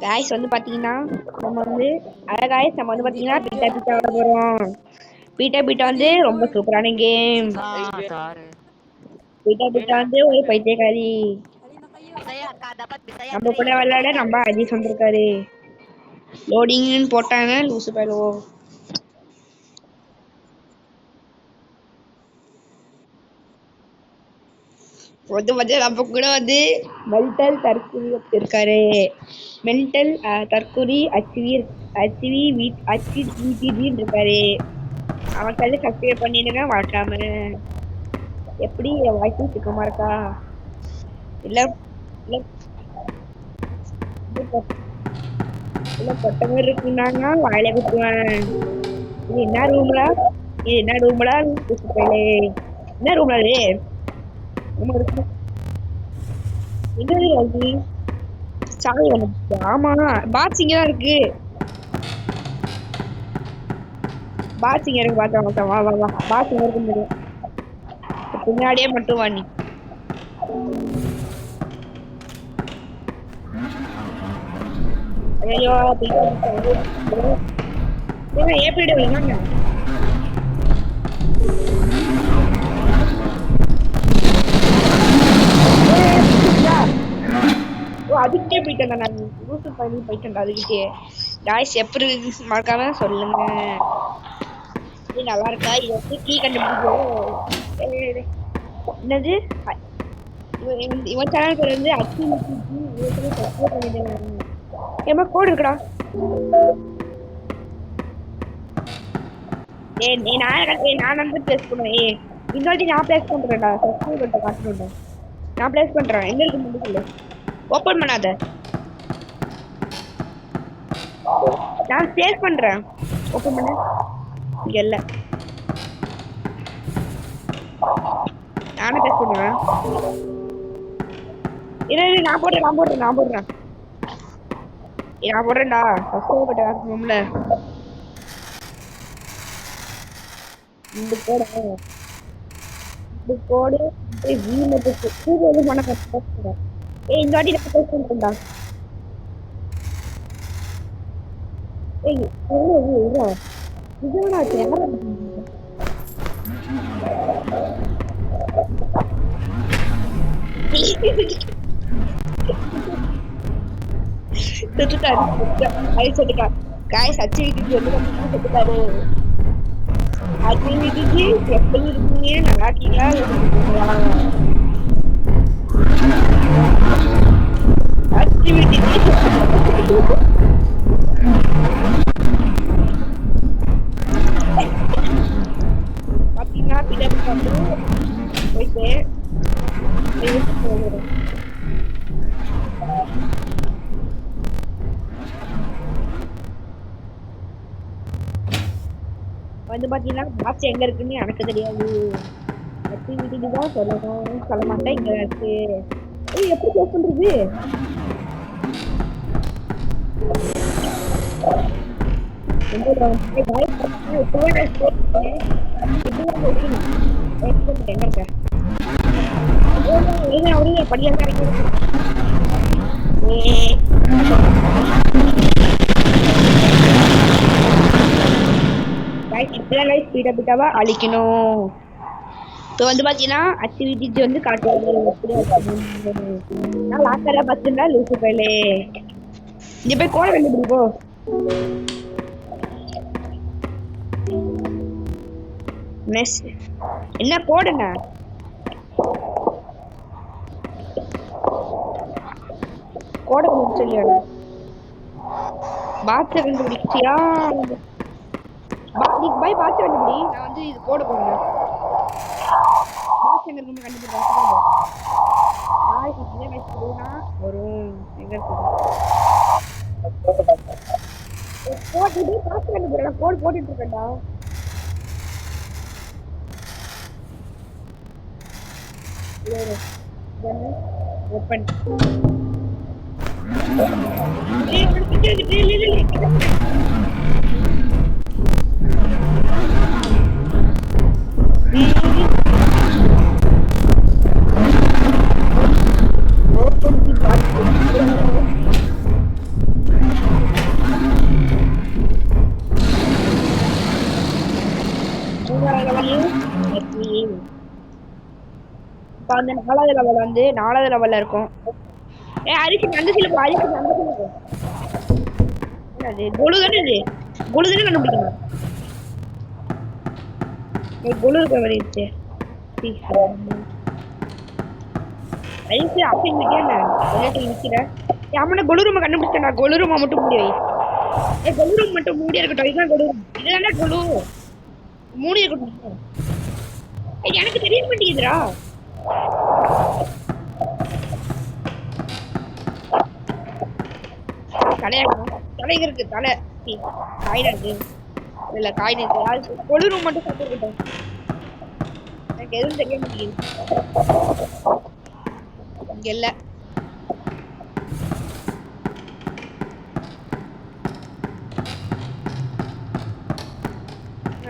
Guys வந்து பாத்தீங்கன்னா நம்ம வந்து காய்ஸ் நம்ம வந்து பாத்தீங்கன்னா பீட்டா பீட்டா விட போறோம். பீட்டா பீட்டா வந்து ரொம்ப சூப்பரான கேம். பீட்டா பீட்டா வந்து ஒரு பைத்தியக்காரி. நம்ம கூட விளையாட நம்ம அஜித் வந்திருக்காரு. லோடிங்னு போட்டாங்க லூசு பயலோ. வந்து நம்ம கூட வந்து மென்டல் தற்குறி இருக்காரு. மென்டல் தற்குறி அச்சுவி இருக்காரு. அவன் கல்வி சப்ஸ்கிரைப் பண்ணிடுங்க மறக்காம. எப்படி வாய்ஸ் சுத்தமா இருக்கா? இல்ல இல்ல பொட்ட மாதிரி இருக்குன்னாங்க வாயில குத்துவேன். இது என்ன ரூம்ல என்ன ரூம்ல அது எங்க சாவி வந்துச்சு. ஆமா பாக்ஸ் இங்கதான் இருக்கு. பாக்ஸ் இங்க இருக்கு. பார்த்தா வா வா வா பாக்ஸ் இங்க இருக்கு. பின்னாடியே மட்டும் வாணி. ஐயோ எப்படி வருவாங்க? அதுக்கிட்டே போயிட்டேன் நான். லூசு பண்ணி போயிட்டேன் அதுக்கிட்டே. காய்ஸ் எப்படி மறக்காம சொல்லுங்க. இது நல்லா இருக்கா? இது வந்து கீ கண்டுபிடிக்கும். என்னது இவன் சேனல் பேர் வந்து ஏமா கோடு இருக்குடா. நான் வந்து பிளேஸ் பண்ணுவேன். இன்னொரு நான் பிளேஸ் பண்றேன்டா. சப்ஸ்கிரைப் காட்டணும். நான் பிளேஸ் பண்றேன். எங்க இருக்கு மட்டும் சொல்லு. ஓபன் பண்ணாத. நான் சேவ் பண்றேன். ஓபன் பண்ணு. இங்க இல்ல. நானே பிளேஸ் பண்ணுவேன். இரு நான் போடுறேன்டா. நான் போடுறேன்டா. சப்ஸ்கிரைப் பட்ட காட்டணும்ல. இந்த கோடு இந்த வாட்டி நான் பிளேஸ் பண்றேன்டா. காய்ஸ் அச்சு செத்துட்டாரு. அது விடுச்சு எப்படி இருக்கீங்க? நல்லா இருக்கீங்களா? அச்சு விட்டுச்சு பாத்தீங்கன்னா பின்னாடி வந்து போயிட்டு வந்து பாத்தீங்கன்னா பாக்ஸ் எங்க இருக்குன்னு எனக்கு தெரியாது. அச்சு விட்டுட்டு தான் சொல்லணும். சொல்ல மாட்டேன். இங்க இருக்கு. எப்படி க்ளோஸ் பண்றது? அழிக்கணும். இப்போ வந்து பாத்தீங்கன்னா ஆக்டிவிட்டி வந்து காட்டுவாங்க. நான் லாக்கரா பாத்துருந்தா லூசு பையலே. இங்க போய் கோட கண்டுபிடிப்போ. என்ன கோடுங்க? கோட கண்டுபிடிச்சியா? பாக்ஸ் கண்டுபிடிச்சியா? பாய் பாக்ஸ் கண்டுபிடி. நான் வந்து இது கோடு போடுறேன். பாக்ஸ் எங்க இருக்கு கண்டுபிடிக்கிறேன். பாய் கிட்டே வைக்கிறேன்னா வரும். எங்க இருக்கு? கோடு பாக்ஸ் கண்டுபிடிக்கிறேன். கோடு போட்டுட்டு இருக்கேன்டா. ஓபன். அந்த 4வது லெவல் வந்து 4வது லெவல்ல இருக்கும். அரிசி அந்த சைடுல போ, அரிசி அந்த சைடுல போ. என்னது கொலு தானே இது? கொலு தானே கண்டுபிடிக்கணும். கொலு இருக்க மாதிரி இருந்துச்சு. அரிசி அப்படி நிக்கிற ஆமாண்ணா கொலு ரூம் கண்டுபிடிச்சா. கொலு ரூமை மட்டும் மூடி வை. கொலு ரூம் மட்டும் மூடி இருக்கட்டும். இதுதான் கொலு ரூம். இதுதானே கொலு மூடி இருக்கட்டும். எனக்கு தெரிய மாட்டேங்குதுடா. தலைங்க இருக்கு. தலை காயினா இருக்கு. இல்ல காயின் இருக்கு. கொலு ரூம் மட்டும் சாப்பிட்டுருக்கட்டும். எனக்கு எதுவும் தெரிய மாட்டேங்குது. இங்க இல்ல.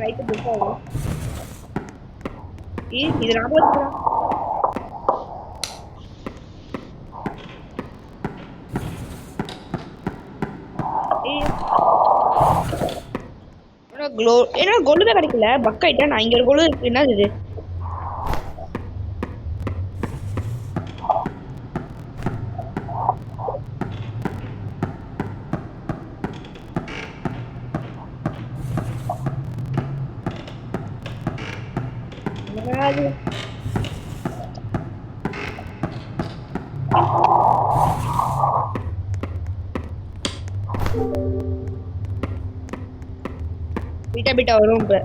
ரைட்டு புக் ஆகும். இது ஞாபகம் இருக்குடா. ஏன்னா கொலுதான் கிடைக்கல. பக் ஆயிட்டா. நான் இங்க ஒரு கொலு இருக்கு. என்ன இது? பிட்டா பிட்டா வரும். இப்ப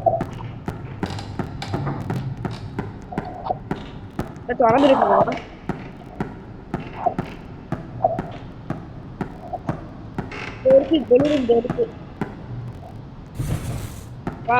திறந்துருக்கு. இருக்கு. வா.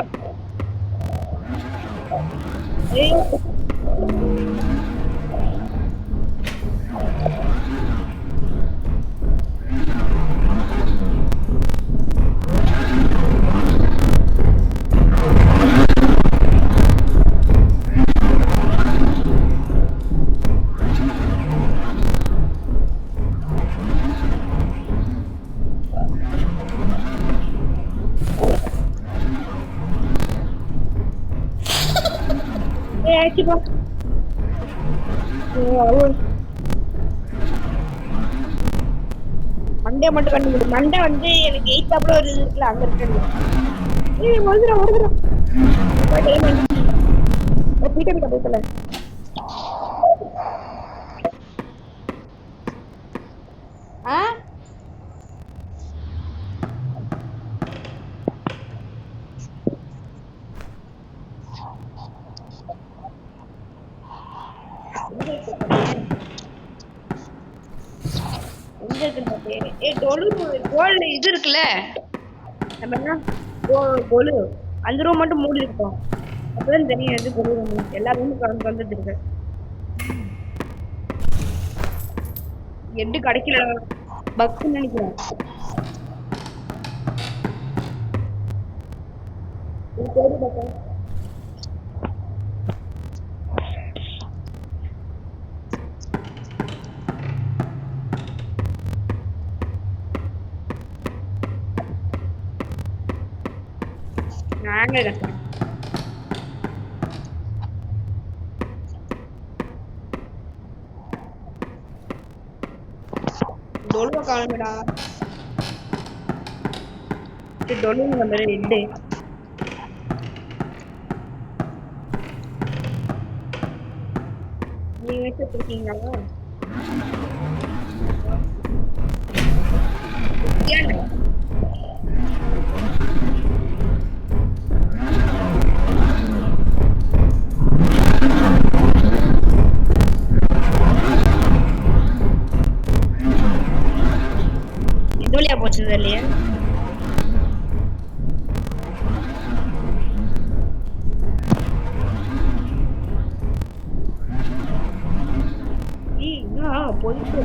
மண்டே மட்டும் கண்டுபிடி. மண்டை வந்து எனக்கு 8 ஒரு இது இருக்குல்ல, அங்க இருக்கு. பீட்ட பீட்ட போய்க்கல. இது இருக்குல்ல, நம்ம என்ன கொலு அந்த ரூம் மட்டும் மூடி இருக்கோம். அப்பதான் தெரியும் எது கொலு ரூம். எல்லா ரூமும் வந்துட்டு இருக்கு. எட்டு கிடைக்கல. பக்னு நினைக்கிறேன். நாங்க கட்டேன். டொலுவ காணுமேடா. டொலு நம்பர் 2. நீங்க வச்சிருக்கீங்களா? இதுலயா போச்சது இல்லையா? போயிட்டு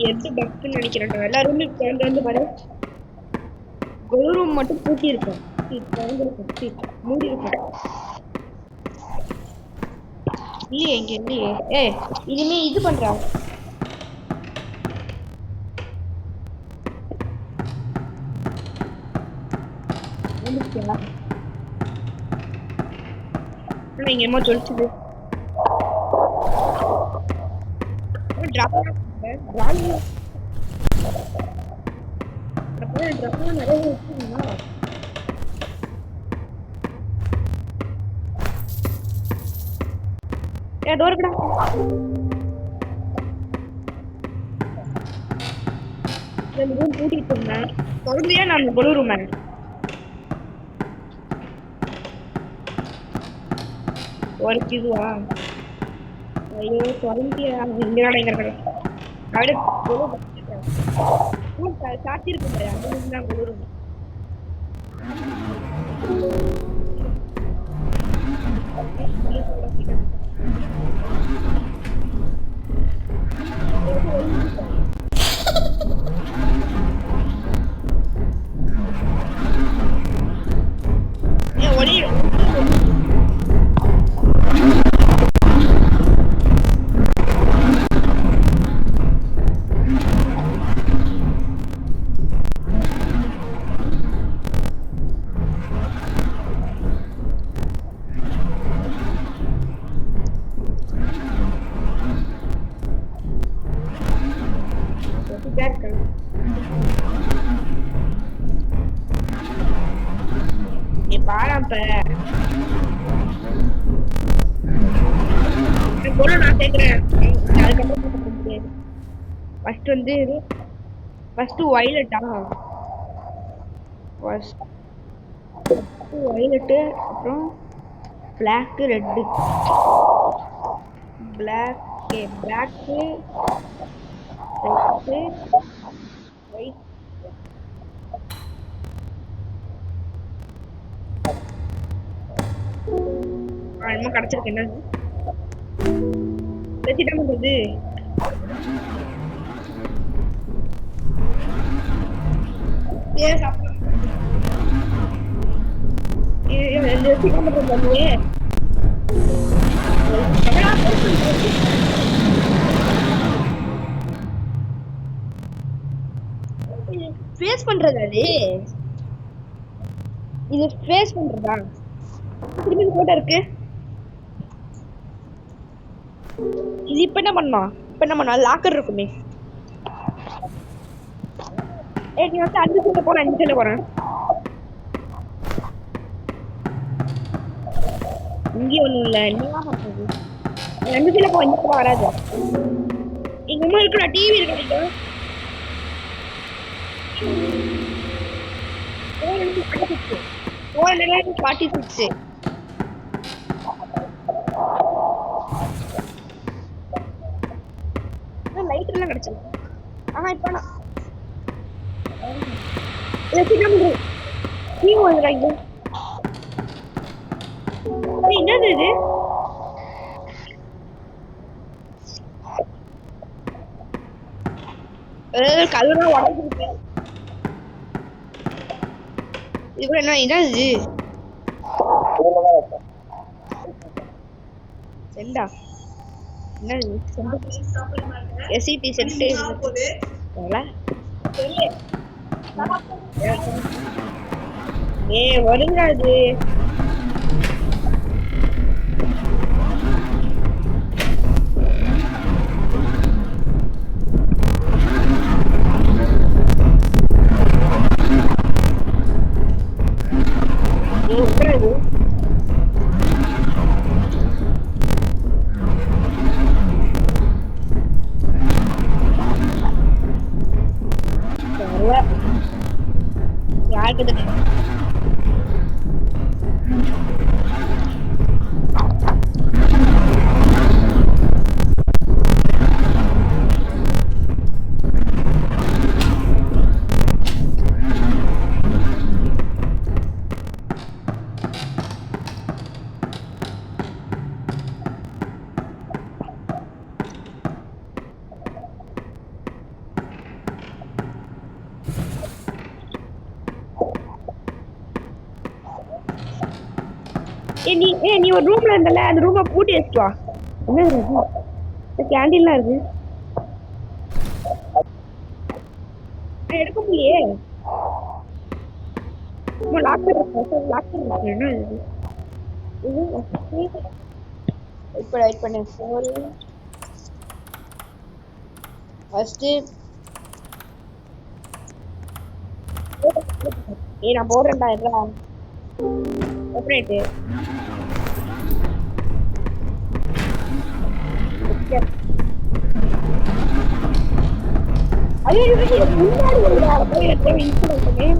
எது பக்னு நினைக்கிறேன். எல்லாருமே வந்து பாரு, ரூம் மட்டும் பூட்டி இருக்கும், மூடி இருக்கும். இல்லையே இங்க இல்லையே. இனிமே இது பண்றா இங்க என்னமோ சொல்லிச்சுது. கூட்டிட்டு இருந்தேன் சொல்றியா நான் கொலுருமே. ஒரு இதுவா ஐயோ சொல்லியா இங்க அப்படியே சாத்திருக்கு அந்த தான் கொலுரும். ஃபர்ஸ்ட் வந்து ஃபர்ஸ்ட் வயலட் வயலட் அப்புறம் black red black black red white என்ன கிடைச்சிருக்கு என்னது வெச்சிட்ட முடியுது ஏன் சாப்பிடு இந்த வெச்சிட்ட முடியுது ஃபேஸ் பண்றதா இது ஃபேஸ் பண்றதா திரும்பி போட்டோ இருக்கு இது இப்ப என்ன பண்ணா லாக்கர் இருக்குமே நீ வந்து 5 செல்ல போன 5 செல்ல போறேன் இங்கே ஒண்ணும் இல்ல என்னவா பண்றது 2 செல்ல போ 5 வராது எங்க அம்மா இருக்குடா டிவி இருக்கு ஓ 46 லைட் எல்லாம் கிடைச்சது ஆனா இப்ப நான் என்னது இது கல்லா உடஞ்சிருக்கு இது என்ன என்னது செண்டா என்னது எஸ்இடி சென்ட் வருங்காது நீ ஒரு ரூம்ல இருந்தல அந்த ரூமை பூட்டி வச்சுட்டு வா. என்ன இருக்கு? கேண்டீன்லாம் இருக்கு. எடுக்க முடியே. லாக்கர் என்ன இது? இப்போ ரைட் பண்ணு. ஃபர்ஸ்ட் நான் போடுறேன்டா எல்லாம் செப்பரேட்டு. அது முன்னாடி போய் இன்ஸ்டால் பண்ணேன்.